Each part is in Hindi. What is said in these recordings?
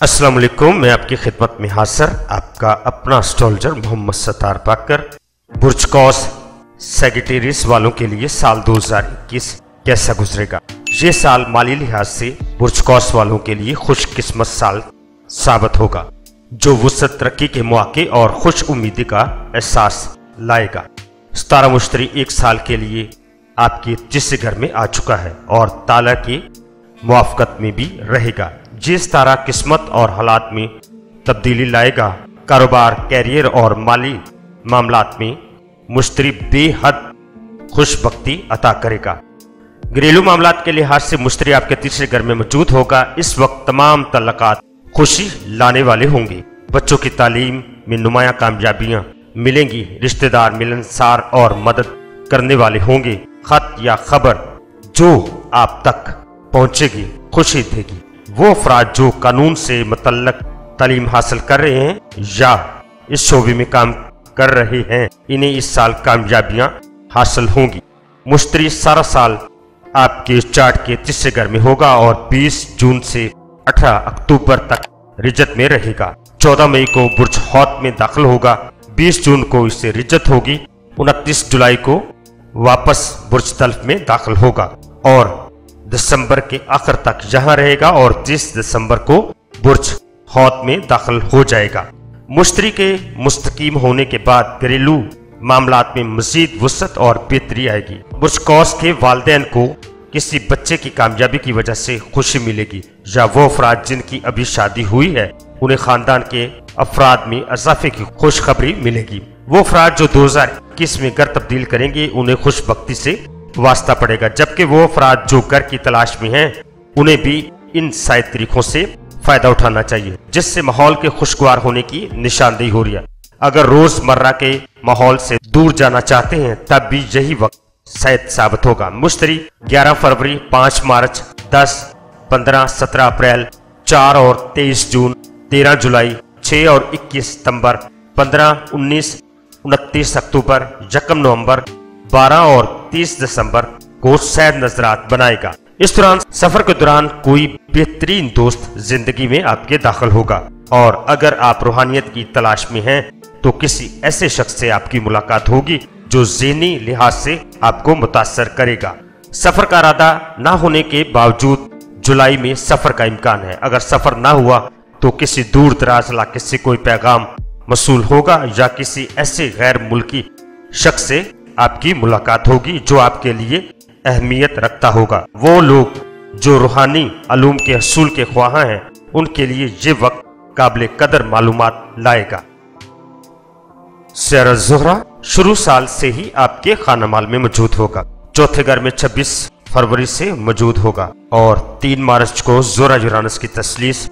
अस्सलाम वालेकुम, मैं आपकी खिदमत में हाजिर आपका अपना एस्ट्रोलॉजर मोहम्मद सत्तार पाकर। बुर्ज कौस सेगिटेरियस वालों के लिए साल 2021 कैसा गुजरेगा। ये साल माली लिहाज से बुर्ज कौस वालों के लिए खुशकिस्मत साल साबित होगा, जो वुसअत तरक्की के मौके और खुश उम्मीदी का एहसास लाएगा। 17 मुश्तरी एक साल के लिए आपके तीसरे घर में आ चुका है और ताला की मुआफ़क़त में भी रहेगा। जिस तरह किस्मत और हालात में तब्दीली लाएगा, कारोबार, कैरियर और माली मामलात में मुश्तरी बेहद खुशबख्ती अता करेगा। घरेलू मामलात के लिहाज से मुश्तरी आपके तीसरे घर में मौजूद होगा। इस वक्त तमाम तल्लुकात खुशी लाने वाले होंगे। बच्चों की तालीम में नुमाया कामयाबियां मिलेंगी। रिश्तेदार मिलनसार और मदद करने वाले होंगे। खत या खबर जो आप तक पहुंचेगी खुशी देगी। वो अफराद जो कानून से मुतल्लक तालीम हासिल कर रहे हैं या इस शोबे में काम कर रहे हैं, इन्हें इस साल कामयाबियां हासिल होंगी। मुश्तरी सारा साल आपके चार्ट के तीसरे घर में होगा और 20 जून से 18 अक्टूबर तक रिजत में रहेगा। 14 मई को बुर्ज हौत में दाखिल होगा। 20 जून को इससे रिजत होगी। 29 जुलाई को वापस बुर्ज तल्फ में दाखिल होगा और दिसंबर के आखिर तक यहाँ रहेगा और 30 दिसंबर को बुर्ज हौत में दाखिल हो जाएगा। मुश्तरी के मुस्तकीम होने के बाद घरेलू मामलात में मजीद वुसअत और बेहतरी आएगी। बुर्ज कौस के वालिदैन को किसी बच्चे की कामयाबी की वजह से खुशी मिलेगी या वो अफराद जिनकी अभी शादी हुई है उन्हें खानदान के अफराद में इजाफे की खुशखबरी मिलेगी। वो अफराद जो 2021 में घर तब्दील करेंगे उन्हें खुशबख्ती से वास्ता पड़ेगा, जबकि वो अफराद जो घर की तलाश में हैं उन्हें भी इन साइड तरीकों से फायदा उठाना चाहिए, जिससे माहौल के खुशगवार होने की निशानदेही हो रही है। अगर रोजमर्रा के माहौल से दूर जाना चाहते हैं तब भी यही वक्त शायद साबित होगा। मुश्तरी 11 फरवरी, 5 मार्च, 10, 15, 17 अप्रैल, 4 और 23 जून, 13 जुलाई, 6 और 21 सितंबर, 15, 19, 29 अक्टूबर, 1 नवंबर, 12 और 30 दिसंबर को सैद नजरात बनाएगा। इस दौरान सफर के दौरान कोई बेहतरीन दोस्त जिंदगी में आपके दाखिल होगा और अगर आप रूहानियत की तलाश में हैं तो किसी ऐसे शख्स से आपकी मुलाकात होगी जो ज़हनी लिहाज से आपको मुतासर करेगा। सफर का इरादा ना होने के बावजूद जुलाई में सफर का इम्कान है। अगर सफर ना हुआ तो किसी दूर दराज इलाके से कोई पैगाम मसूल होगा या किसी ऐसे गैर मुल्की शख्स से आपकी मुलाकात होगी जो आपके लिए अहमियत रखता होगा। वो लोग जो रूहानी अलूम के हसूल के ख्वाह हैं उनके लिए ये वक्त काबिल कदर मालूमात लाएगा। सैरा ज़ोहरा शुरू साल से ही आपके खानामाल में मौजूद होगा। चौथे घर में 26 फरवरी से मौजूद होगा और 3 मार्च को ज़ोहरा यूरानस की तस्लीस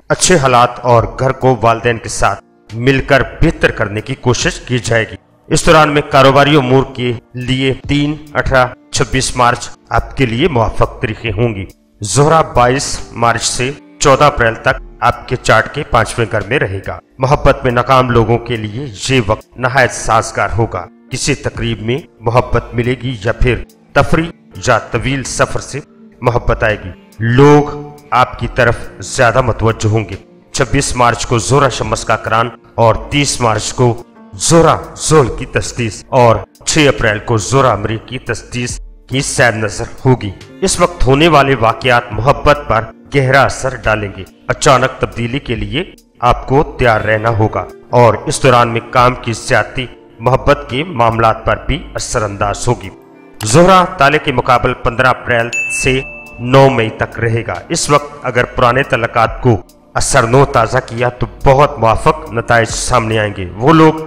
अच्छे हालात और घर को वालिदैन के साथ मिलकर बेहतर करने की कोशिश की जाएगी। इस दौरान में कारोबारी उमूर के लिए 3, 18, 26 मार्च आपके लिए मुआफ़क़ तरीके होंगी। ज़ोहरा 22 मार्च से 14 अप्रैल तक आपके चार्ट के 5वें घर में रहेगा। मोहब्बत में नाकाम लोगों के लिए ये वक्त नहायत साजगार होगा। किसी तकरीब में मोहब्बत मिलेगी या फिर तफरी या तवील सफर से मोहब्बत आएगी। लोग आपकी तरफ ज्यादा मुतवज्जो होंगे। 26 मार्च को ज़ोहरा शम्स का करान और 30 मार्च को ज़ोहरा ज़ोल की तस्दीस और 6 अप्रैल को ज़ोहरा अमरी की तस्दीस की सैद नजर होगी। इस वक्त होने वाले वाकयात मोहब्बत पर गहरा असर डालेंगे। अचानक तब्दीली के लिए आपको तैयार रहना होगा और इस दौरान में काम की ज्यादती मोहब्बत के मामलात पर भी असरअंदाज होगी। ज़ोहरा ताले के मुकाबले 15 अप्रैल से 9 मई तक रहेगा। इस वक्त अगर पुराने तल्लुकात को असरनो ताज़ा किया तो बहुत मुआफ़क़ नताइज सामने आएंगे। वो लोग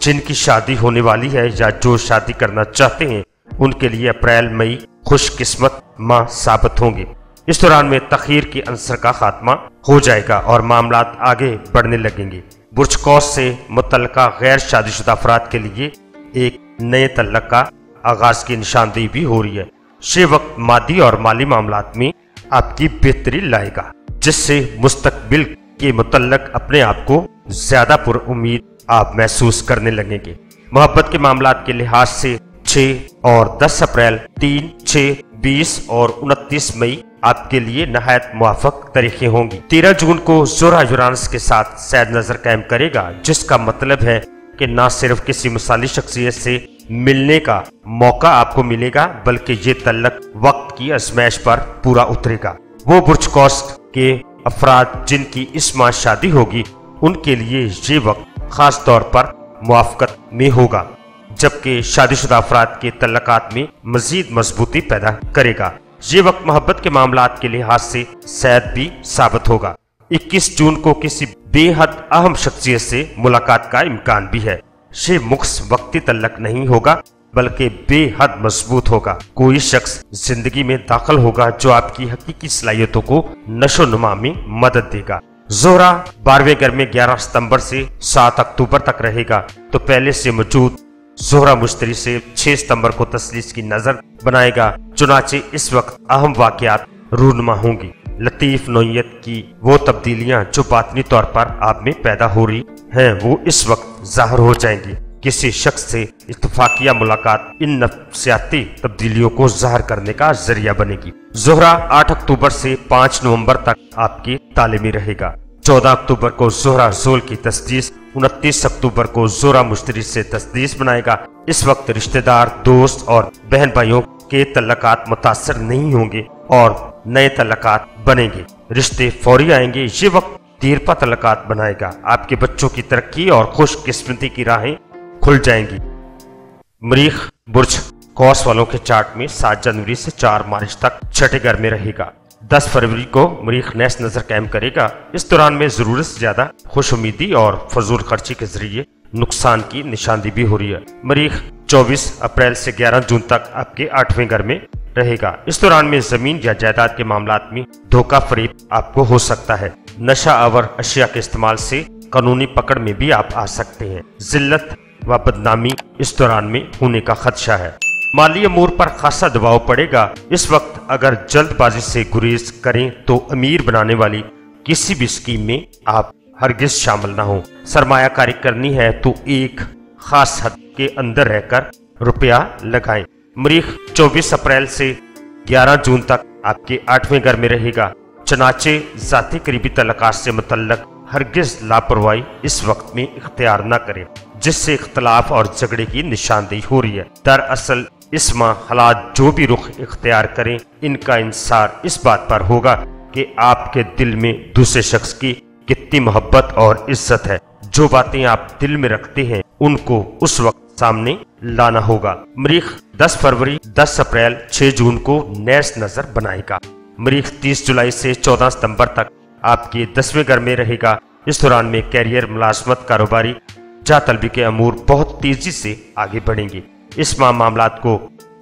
जिनकी शादी होने वाली है या जो शादी करना चाहते हैं उनके लिए अप्रैल मई खुशकिस्मत माह साबित होंगे। इस दौरान में तखीर के अंसर का खात्मा हो जाएगा और मामलात आगे बढ़ने लगेंगे। बुर्ज कौस से मुतल्लका गैर शादीशुदा अफराद के लिए एक नए तल्लक का आगाज की निशानदेही भी हो रही है। ये वक्त मादी और माली मामलात में आपकी बेहतरी लाएगा, जिससे मुस्तकबिल के मुतल्लक अपने आप को ज्यादा पुरुम्मीद आप महसूस करने लगेंगे। मोहब्बत के मामलात के लिहाज से 6 और 10 अप्रैल, 3, 6, 20 और 29 मई आपके लिए नहायत मुआफक तरीके होंगी। 13 जून को ज़ोहरा यूरानस के साथ सैद नजर कायम करेगा, जिसका मतलब है कि न सिर्फ किसी मिसाली शख्सियत से मिलने का मौका आपको मिलेगा, बल्कि ये तल्लक वक्त की आजमाइश पर पूरा उतरेगा। वो बुर्ज कौस के अफराद जिनकी इस माह शादी होगी, उनके लिए ये वक्त खास तौर पर मुआफकत में होगा, जबकि शादीशुदा अफराद के तल्लकात में मजीद मजबूती पैदा करेगा। ये वक्त मोहब्बत के मामलात के लिहाज से सैद भी साबित होगा। 21 जून को किसी बेहद अहम शख्सियत से मुलाकात का इम्कान भी है। ये मुख्स वक्ती तल्लक नहीं होगा, बल्कि बेहद मजबूत होगा। कोई शख्स जिंदगी में दाखिल होगा जो आपकी हकीकी सलाहियतों को नशो नुमा में मदद देगा। ज़ोहरा 12वें घर में 11 सितंबर से 7 अक्टूबर तक रहेगा, तो पहले से मौजूद ज़ोहरा मुश्तरी से 6 सितंबर को तस्लीस की नजर बनाएगा। चुनाचे इस वक्त अहम वाकयात रूनुमा होंगी। लतीफ नोयत की वो तब्दीलियां जो बातनी तौर पर आप में पैदा हो रही हैं, वो इस वक्त जाहिर हो जाएंगी। किसी शख्स से इत्तफाकिया मुलाकात इन नफ्सियाती तब्दीलियों को जाहिर करने का जरिया बनेगी। ज़ोहरा 8 अक्टूबर से 5 नवंबर तक आपकी तालीमी रहेगा। 14 अक्टूबर को ज़ोहरा ज़ोल की तस्दीस, 29 अक्टूबर को ज़ोहरा मुश्तरी से तस्दीस बनाएगा। इस वक्त रिश्तेदार, दोस्त और बहन भाइयों के तल्लकात मुतासर नहीं होंगे और नए तल्लकात बनेंगे। रिश्ते फौरी आएंगे। ये वक्त देरपा तल्लकात बनाएगा। आपके बच्चों की तरक्की और खुशकिस्मती की राहें खुल जाएंगी। मरीख बुर्ज कौस वालों के चार्ट में 7 जनवरी से 4 मार्च तक छठे घर में रहेगा। 10 फरवरी को मरीख नेस नजर कायम करेगा। इस दौरान में जरूरत से ज्यादा खुश उम्मीदी और फजूल खर्ची के जरिए नुकसान की निशानदी भी हो रही है। मरीख 24 अप्रैल से 11 जून तक आपके 8वें घर में रहेगा। इस दौरान में जमीन या जायदाद के मामलात में धोखा फरेब आपको हो सकता है। नशा आवर अशिया के इस्तेमाल से कानूनी पकड़ में भी आप आ सकते हैं। जिल्लत व बदनामी इस दौरान में होने का खदशा है। माली अमूर पर खासा दबाव पड़ेगा। इस वक्त अगर जल्दबाजी से गुरेज करें तो अमीर बनाने वाली किसी भी स्कीम में आप हरगिज शामिल ना हो। सरमायाकारी करनी है तो एक खास हद के अंदर रहकर रुपया लगाएं। मरीख 24 अप्रैल से 11 जून तक आपके 8वें घर में रहेगा। चनाचे जाती करीबी तल्लकात से मुतल्लक हरगिज लापरवाही इस वक्त में इख्तियार न करें, जिससे इख्तलाफ और झगड़े की निशानदेही हो रही है। दरअसल इस माह हालात जो भी रुख इख्तियार करें, इनका इंसार इस बात पर होगा कि आपके दिल में दूसरे शख्स की कितनी मोहब्बत और इज्जत है। जो बातें आप दिल में रखते हैं उनको उस वक्त सामने लाना होगा। मरीख 10 फरवरी, 10 अप्रैल, 6 जून को नेस नजर बनाएगा। मरीख 30 जुलाई से 14 सितंबर तक आपके 10वें घर में रहेगा। इस दौरान में कैरियर, मुलाजमत, कारोबारी जा तलबी के अमूर बहुत तेजी से आगे बढ़ेंगे। इस मामलात को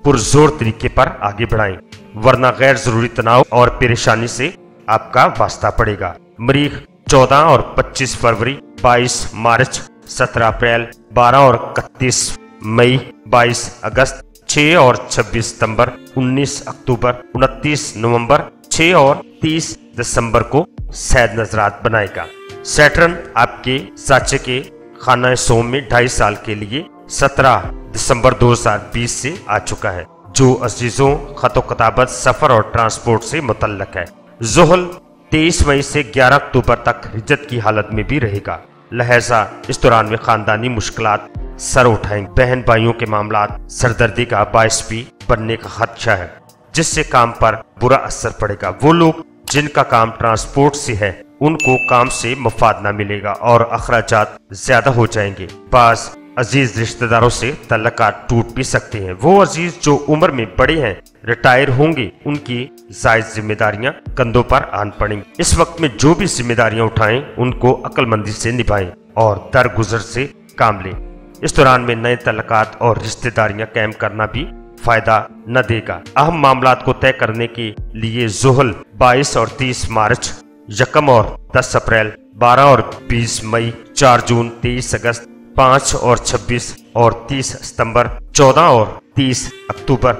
पुरजोर तरीके पर आगे बढ़ाएं, वरना गैर जरूरी तनाव और परेशानी से आपका वास्ता पड़ेगा। मरीख 14 और 25 फरवरी, 22 मार्च, 17 अप्रैल, 12 और 31 मई, 22 अगस्त, 6 और 26 सितंबर, 19 अक्टूबर, 29 नवंबर, 6 और 30 दिसंबर को सैद नजरात बनाएगा। सैटर्न आपके चाचे के खाना सोम में 2.5 साल के लिए 17 दिसंबर 2020 से आ चुका है, जो अजीजों, खतो कताबत, सफर और ट्रांसपोर्ट से मुतल्लक है। ज़ुहल 23 मई से 11 अक्टूबर तक हिज्जत की हालत में भी रहेगा। लिहाजा इस दौरान में खानदानी मुश्किलात सर उठाएंगे। बहन भाइयों के मामलात सरदर्दी का बायस भी बनने का खदशा है, जिससे काम पर बुरा असर पड़ेगा। वो लोग जिनका काम ट्रांसपोर्ट से है, उनको काम से मुफाद न मिलेगा और अखराजात ज्यादा हो जाएंगे। बास अजीज रिश्तेदारों से तल्लकात टूट भी सकते हैं। वो अजीज जो उम्र में बड़े हैं, रिटायर होंगे, उनकी जायज जिम्मेदारियां कंधों पर आन पड़ेंगी। इस वक्त में जो भी जिम्मेदारियां उठाएं, उनको अक्लमंदी से निभाएं और दरगुजर से काम लें। इस दौरान में नए तल्लकात और रिश्तेदारियां कायम करना भी फायदा न देगा। अहम मामलात को तय करने के लिए ज़ुहल 22 और 30 मार्च, 1 और 10 अप्रैल, 12 और 20 मई, 4 जून, 23 अगस्त, 5 और 26 और 30 सितंबर, 14 और 30 अक्टूबर,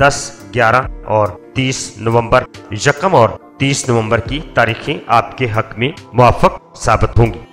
10, 11 और 30 नवंबर, 1 और 30 नवंबर की तारीखें आपके हक में मुआफक साबित होंगी।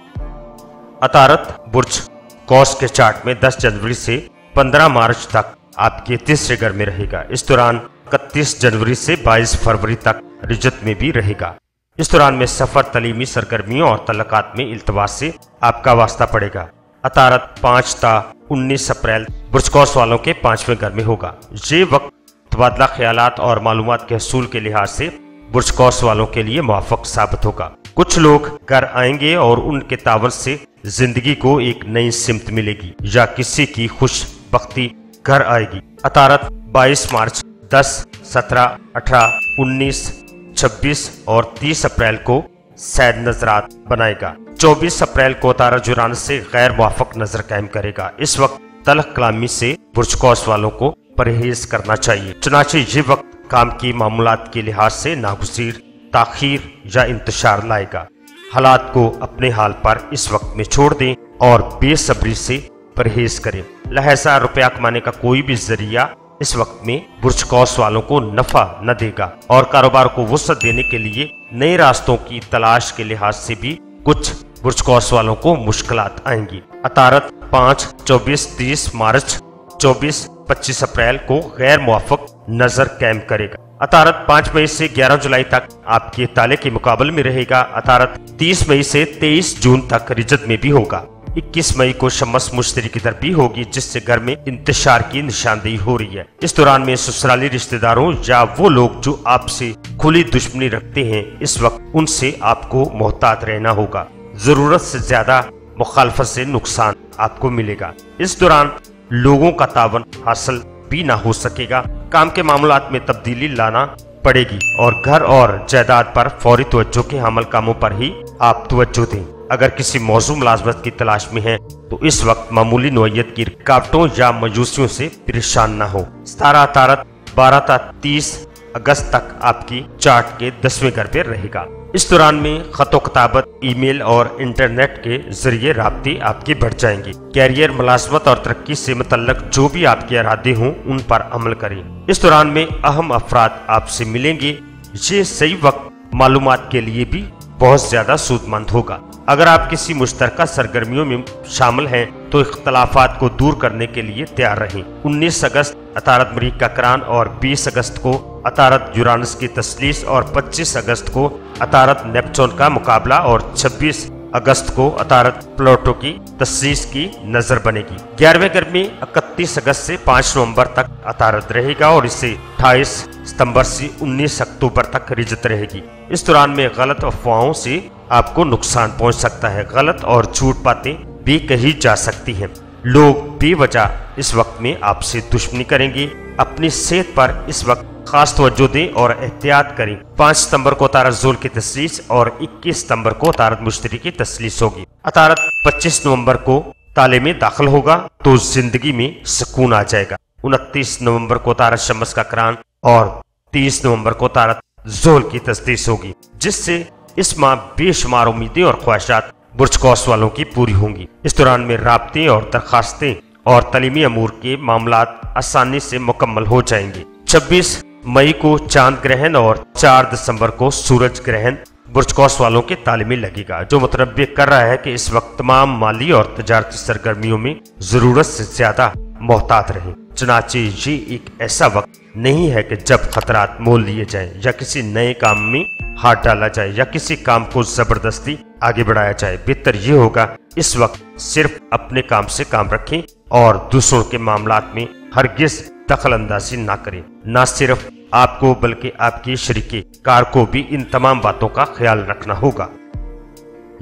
अतारत बुर्ज कौस के चार्ट में 10 जनवरी से 15 मार्च तक आपके तीसरे घर में रहेगा। इस दौरान 31 जनवरी से 22 फरवरी तक रिजत में भी रहेगा। इस दौरान में सफर, तलीमी सरगर्मियों और तल्लुकात में इल्तवास से आपका वास्ता पड़ेगा। अतारत 5 ता 19 अप्रैल बुर्ज कौस वालों के 5वें घर में होगा। ये वक्त तबादला ख्यालात और मालूमात के हसूल के लिहाज से बुर्ज कौस वालों के लिए मुआफ़िक साबित होगा। कुछ लोग घर आएंगे और उनके तावन से जिंदगी को एक नई सिमत मिलेगी या किसी की खुशबख्ती घर आएगी। अतारत 22 मार्च, 10, 17, 18, 19, 26 और 30 अप्रैल को सैद नजरात बनाएगा। 24 अप्रैल को तारा जुरान से गैर मुआफ़िक नजर कायम करेगा। इस वक्त तलख कलामी से बुर्ज कौस वालों को परहेज करना चाहिए। चुनाचे ये वक्त काम की मामूलात के लिहाज से नागुज़ीर ताखीर या इंतशार लाएगा। हालात को अपने हाल पर इस वक्त में छोड़ दें और बेसब्री से परहेज करें। लिहाजा रुपया कमाने का कोई भी जरिया इस वक्त में बुर्ज कौस वालों को नफा न देगा और कारोबार को वसअत देने के लिए नए रास्तों की तलाश के लिहाज से भी कुछ बुर्ज कौस वालों को मुश्किलात आएंगी। अतारत 5, 24, 30 मार्च, 24, 25 अप्रैल को गैर मुआफ़िक नजर कायम करेगा। अतारत 5 मई से 11 जुलाई तक आपके ताले के मुकाबले में रहेगा। अतारत 30 मई से 23 जून तक रिजत में भी होगा। 21 मई को शम्स मुश्तरी की तरफ भी होगी, जिससे घर में इंतशार की निशानदेही हो रही है। इस दौरान में ससुराली रिश्तेदारों या वो लोग जो आपसे खुली दुश्मनी रखते हैं, इस वक्त उनसे आपको मोहतात रहना होगा। जरूरत से ज्यादा मुखालफत से नुकसान आपको मिलेगा। इस दौरान लोगों का तावन हासिल भी ना हो सकेगा। काम के मामलात में तब्दीली लाना पड़ेगी और घर और जायदाद पर फौरी तवज्जो के हमल कामों पर ही आप तवज्जो दें। अगर किसी मौजू मुलाजमत की तलाश में है तो इस वक्त मामूली नौयत की रुकावटों या मायूसियों से परेशान न हो। 17 अतारत 12 ता 30 अगस्त तक आपकी चार्ट के 10वें घर पर रहेगा। इस दौरान में खतो किताबत, ईमेल और इंटरनेट के जरिए राब्ते आपके बढ़ जाएंगे। कैरियर, मुलाजमत और तरक्की से मुतल्लक जो भी आपके इरादे हों उन पर अमल करें। इस दौरान में अहम अफराद आपसे मिलेंगे। ये सही वक्त मालूमात के लिए भी बहुत ज्यादा सूदमंद होगा। अगर आप किसी मुश्तरका सरगर्मियों में शामिल हैं तो इख्तलाफात को दूर करने के लिए तैयार रहें। 19 अगस्त अतारत मरीख का करान और 20 अगस्त को अतारत यूरानस की तस्लीस और 25 अगस्त को अतारत नेपचून का मुकाबला और 26 अगस्त को अतारत प्लूटो की तस्लीस की नजर बनेगी। 11वें घर में 31 अगस्त से 5 नवंबर तक अतारत रहेगा और इसे 28 सितंबर से 19 अक्टूबर तक रिजत रहेगी। इस दौरान में गलत अफवाहों से आपको नुकसान पहुंच सकता है। गलत और झूठ बातें भी कही जा सकती हैं। लोग बेवजह इस वक्त में आपसे दुश्मनी करेंगे। अपनी सेहत पर इस वक्त खास तवज्जो दें और एहतियात करें। 5 सितंबर को अतारत ज़ुल की तस्लीस और 21 सितंबर को अतारत मुश्तरी की तस्लीस होगी। अतारत 25 नवंबर को ताले में दाखिल होगा तो जिंदगी में सुकून आ जाएगा। 29 नवंबर को अतारत शम्स का करान और 30 नवंबर को अतारत ज़ुल की तस्लीस होगी, जिससे इस माह बेशुमार उम्मीदें और ख्वाहिशात बुर्ज कौस वालों की पूरी होंगी। इस दौरान में राब्ते और दरखास्तें और तलीमी अमूर के मामलात आसानी से मुकम्मल हो जाएंगे। 26 मई को चांद ग्रहण और 4 दिसंबर को सूरज ग्रहण बुर्ज कौस वालों के ताले में लगेगा, जो मुतनब्बे कर रहा है कि इस वक्त तमाम माली और तजारती सरगर्मियों में जरूरत से ज्यादा मोहतात रहें। चुनाचे ये एक ऐसा वक्त नहीं है कि जब खतरात मोल लिए जाएं या किसी नए काम में हाथ डाला जाए या किसी काम को जबरदस्ती आगे बढ़ाया जाए। बेहतर ये होगा इस वक्त सिर्फ अपने काम से काम रखें और दूसरों के मामलात में हरगिज दखल अंदाजी ना करें। न सिर्फ आपको बल्कि आपके शरीके कार को भी इन तमाम बातों का ख्याल रखना होगा।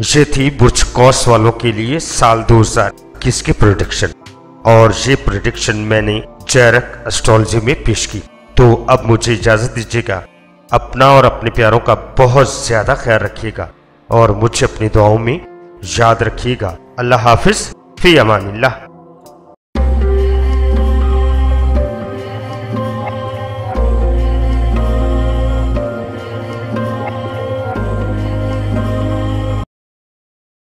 ये थी बुर्ज कौस वालों के लिए साल 2021 की प्रेडिक्शन और ये प्रेडिक्शन मैंने जैरक एस्ट्रोलॉजी में पेश की। तो अब मुझे इजाजत दीजिएगा। अपना और अपने प्यारों का बहुत ज्यादा ख्याल रखिएगा और मुझे अपनी दुआओं में याद रखिएगा। अल्लाह हाफिज, फी अमानिल्लाह।